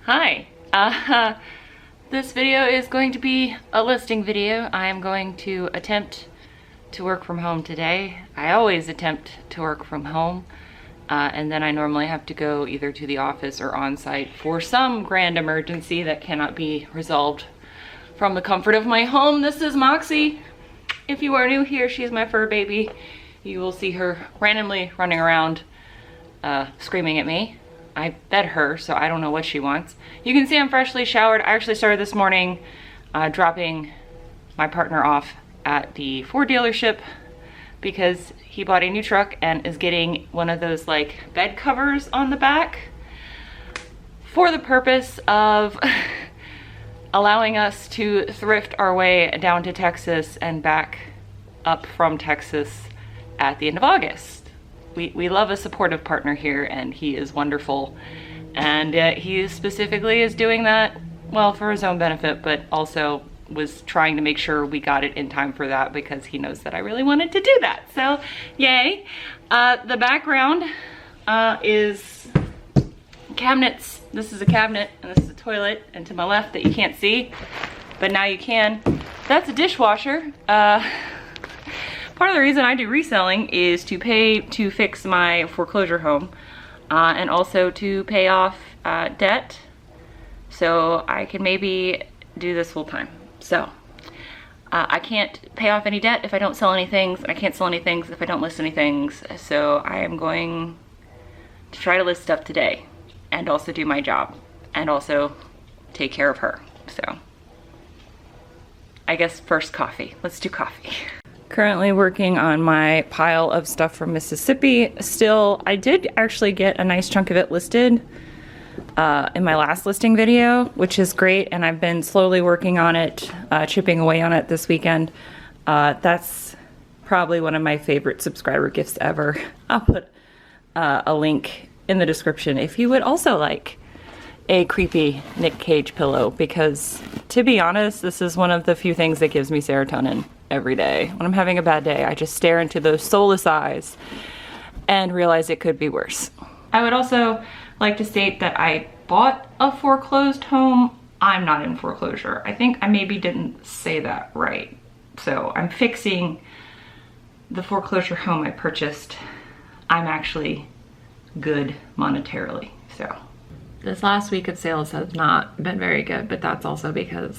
Hi. This video is going to be a listing video. I am going to attempt to work from home today. I always attempt to work from home, and then I normally have to go either to the office or on site for some grand emergency that cannot be resolved from the comfort of my home. This is Moxie. If you are new here, she's my fur baby. You will see her randomly running around screaming at me. I fed her, so I don't know what she wants. You can see I'm freshly showered. I actually started this morning dropping my partner off at the Ford dealership because he bought a new truck and is getting one of those like bed covers on the back for the purpose of allowing us to thrift our way down to Texas and back up from Texas at the end of August. We love a supportive partner here, and he is wonderful. And he specifically is doing that, well, for his own benefit, but also was trying to make sure we got it in time for that because he knows that I really wanted to do that. So, yay. The background is cabinets. This is a cabinet, and this is a toilet, and to my left that you can't see, but now you can. That's a dishwasher. Part of the reason I do reselling is to pay to fix my foreclosure home and also to pay off debt so I can maybe do this full time. So I can't pay off any debt if I don't sell any things, and I can't sell any things if I don't list any things. So I am going to try to list stuff today and also do my job and also take care of her. So I guess first coffee. Let's do coffee. Currently working on my pile of stuff from Mississippi. Still, I did actually get a nice chunk of it listed in my last listing video, which is great, and I've been slowly working on it, chipping away on it this weekend. That's probably one of my favorite subscriber gifts ever. I'll put a link in the description if you would also like a creepy Nick Cage pillow, because to be honest, this is one of the few things that gives me serotonin every day. When I'm having a bad day, I just stare into those soulless eyes and realize it could be worse. I would also like to state that I bought a foreclosed home. I'm not in foreclosure. I think I maybe didn't say that right. So I'm fixing the foreclosure home I purchased. I'm actually good monetarily, so. This last week of sales has not been very good, but that's also because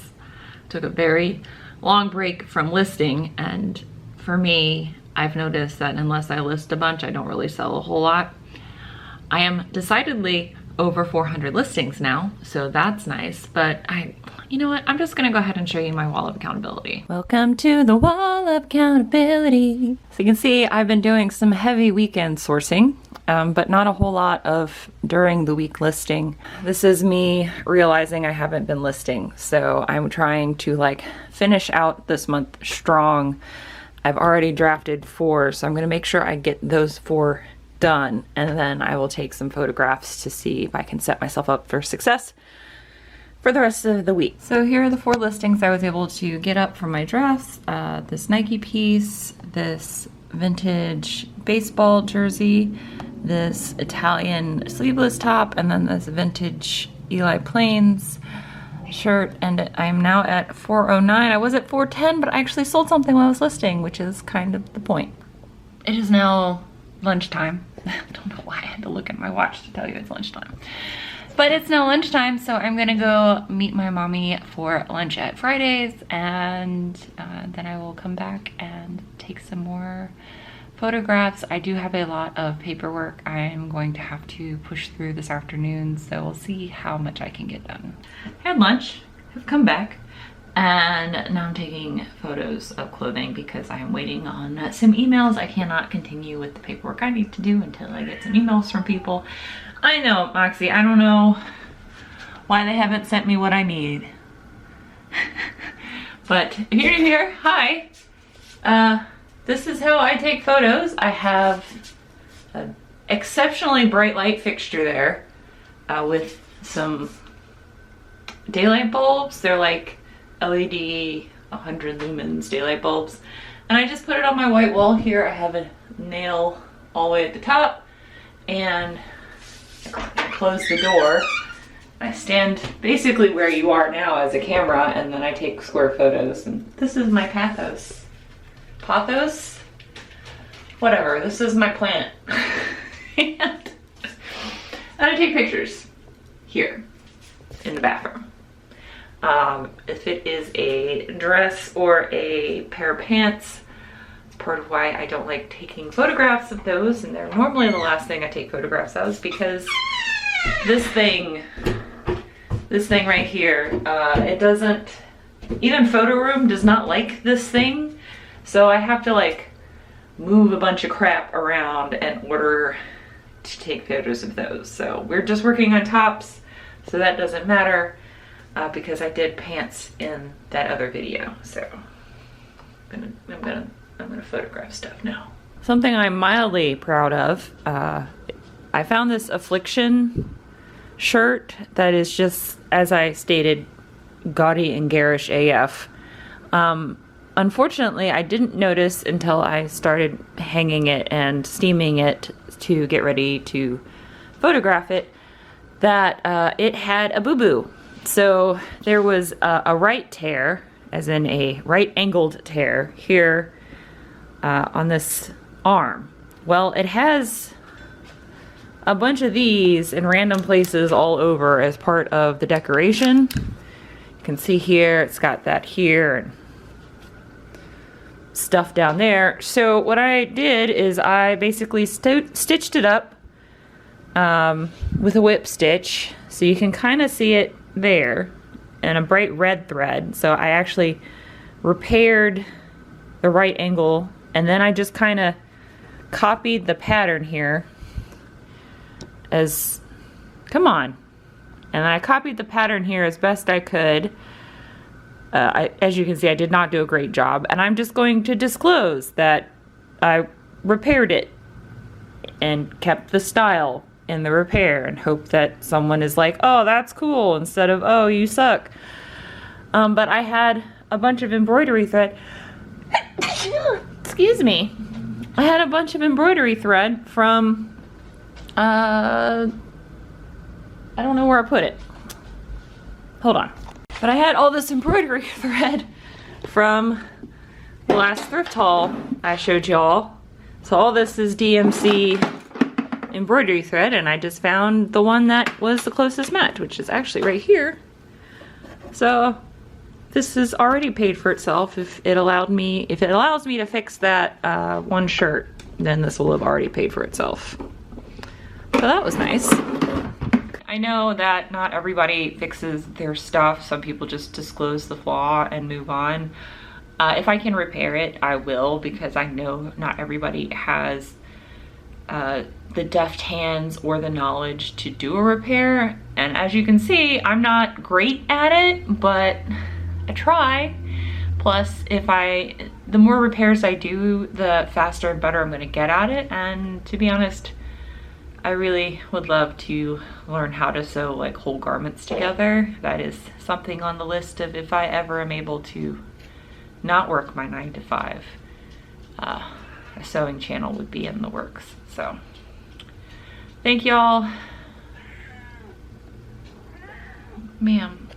I took a very long break from listing, and for me, I've noticed that unless I list a bunch, I don't really sell a whole lot. I am decidedly over 400 listings now, so that's nice, but you know what, I'm just gonna go ahead and show you my wall of accountability. Welcome to the wall of accountability. So you can see I've been doing some heavy weekend sourcing, but not a whole lot of during the week listing. This is me realizing I haven't been listing, so I'm trying to like finish out this month strong. I've already drafted 4, so I'm gonna make sure I get those 4 done, and then I will take some photographs to see if I can set myself up for success for the rest of the week. So here are the 4 listings I was able to get up from my drafts. This Nike piece, this vintage baseball jersey, this Italian sleeveless top, and then this vintage Eli Plains shirt, and I'm now at 409. I was at 410, but I actually sold something while I was listing, which is kind of the point. It is now lunchtime. I don't know why I had to look at my watch to tell you it's lunchtime. But it's now lunchtime, so I'm gonna go meet my mommy for lunch at Fridays, and then I will come back and take some more photographs. I do have a lot of paperwork I'm going to have to push through this afternoon, so we'll see how much I can get done. I had lunch, have come back, and now I'm taking photos of clothing because I am waiting on some emails. I cannot continue with the paperwork I need to do until I get some emails from people. I know, Moxie, I don't know why they haven't sent me what I need. But here to here, hi. This is how I take photos. I have an exceptionally bright light fixture there with some daylight bulbs. They're like LED 100 lumens daylight bulbs. And I just put it on my white wall here. I have a nail all the way at the top, and close the door I stand basically where you are now as a camera, and then I take square photos. And this is my pathos. Pathos? Whatever, this is my plant. And I take pictures here in the bathroom. If it is a dress or a pair of pants, it's part of why I don't like taking photographs of those, and they're normally the last thing I take photographs of, because this thing right here, it doesn't, even Photo Room does not like this thing, so I have to like move a bunch of crap around in order to take photos of those. So we're just working on tops, so that doesn't matter, because I did pants in that other video. So I'm gonna photograph stuff now. Something I'm mildly proud of, I found this Affliction shirt that is just, as I stated, gaudy and garish AF. Unfortunately, I didn't notice until I started hanging it and steaming it to get ready to photograph it that it had a boo-boo. So there was a right tear, as in a right angled tear here on this arm. Well, it has a bunch of these in random places all over as part of the decoration. You can see here, it's got that here and stuff down there. So what I did is I basically stitched it up with a whip stitch, so you can kind of see it there, and a bright red thread. So I actually repaired the right angle, and then I just kind of copied the pattern here as, come on, and I copied the pattern here as best I could. As you can see, I did not do a great job, and I'm just going to disclose that I repaired it and kept the style in the repair, and hope that someone is like, oh, that's cool, instead of, oh, you suck. But I had a bunch of embroidery thread. Excuse me. I had a bunch of embroidery thread from, I don't know where I put it. Hold on. But I had all this embroidery thread from the last thrift haul I showed y'all. So all this is DMC embroidery thread, and I just found the one that was the closest match, which is actually right here. So this is already paid for itself. If it allows me to fix that one shirt, then this will have already paid for itself. So that was nice. I know that not everybody fixes their stuff. Some people just disclose the flaw and move on. If I can repair it, I will, because I know not everybody has the deft hands or the knowledge to do a repair. And as you can see, I'm not great at it, but I try. Plus, the more repairs I do, the faster and better I'm gonna get at it. And to be honest, I really would love to learn how to sew like whole garments together. That is something on the list of, if I ever am able to not work my 9 to 5, a sewing channel would be in the works. So thank y'all. Ma'am,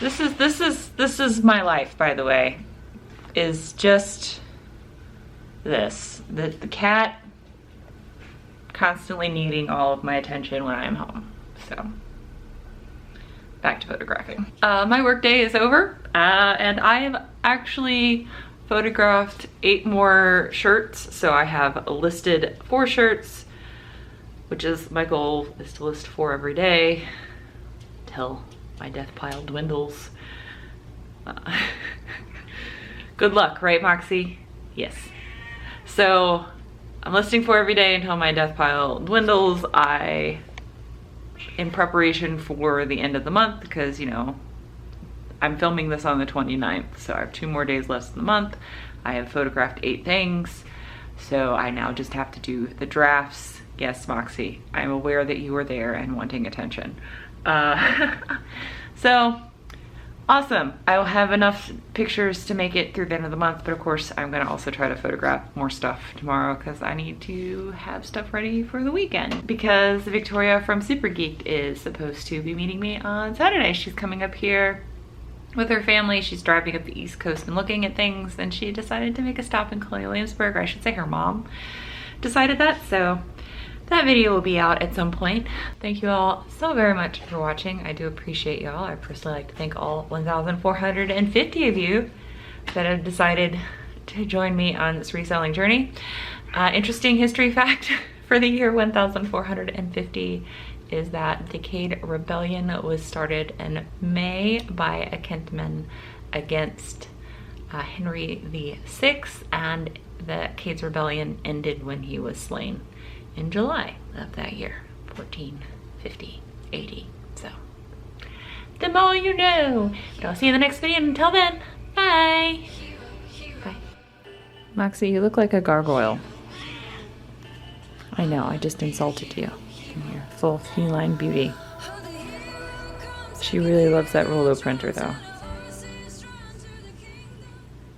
this is my life, by the way, is just this, the cat constantly needing all of my attention when I am home. So back to photographing. My work day is over, and I have actually photographed 8 more shirts. So I have listed 4 shirts, which is my goal, is to list 4 every day till my death pile dwindles. Good luck, right, Moxie? Yes. So I'm listing 4 every day until my death pile dwindles. In preparation for the end of the month, because, you know, I'm filming this on the 29th, so I have 2 more days left in the month. I have photographed 8 things, so I now just have to do the drafts. Yes, Moxie, I'm aware that you were there and wanting attention. So Awesome. I will have enough pictures to make it through the end of the month, but of course I'm gonna also try to photograph more stuff tomorrow because I need to have stuff ready for the weekend. Because Victoria from Super Geeked is supposed to be meeting me on Saturday. She's coming up here with her family. She's driving up the East Coast and looking at things, and she decided to make a stop in Williamsburg, or I should say her mom decided that, so that video will be out at some point. Thank you all so very much for watching. I do appreciate y'all. I personally like to thank all 1,450 of you that have decided to join me on this reselling journey. Interesting history fact for the year 1,450 is that the Cade Rebellion was started in May by a Kentman against Henry VI, and the Cade's Rebellion ended when he was slain in July of that year, 1450 AD. So, the more you know. But I'll see you in the next video, and until then, bye! Bye. Moxie, you look like a gargoyle. I know, I just insulted you in your full feline beauty. She really loves that Rolo printer though.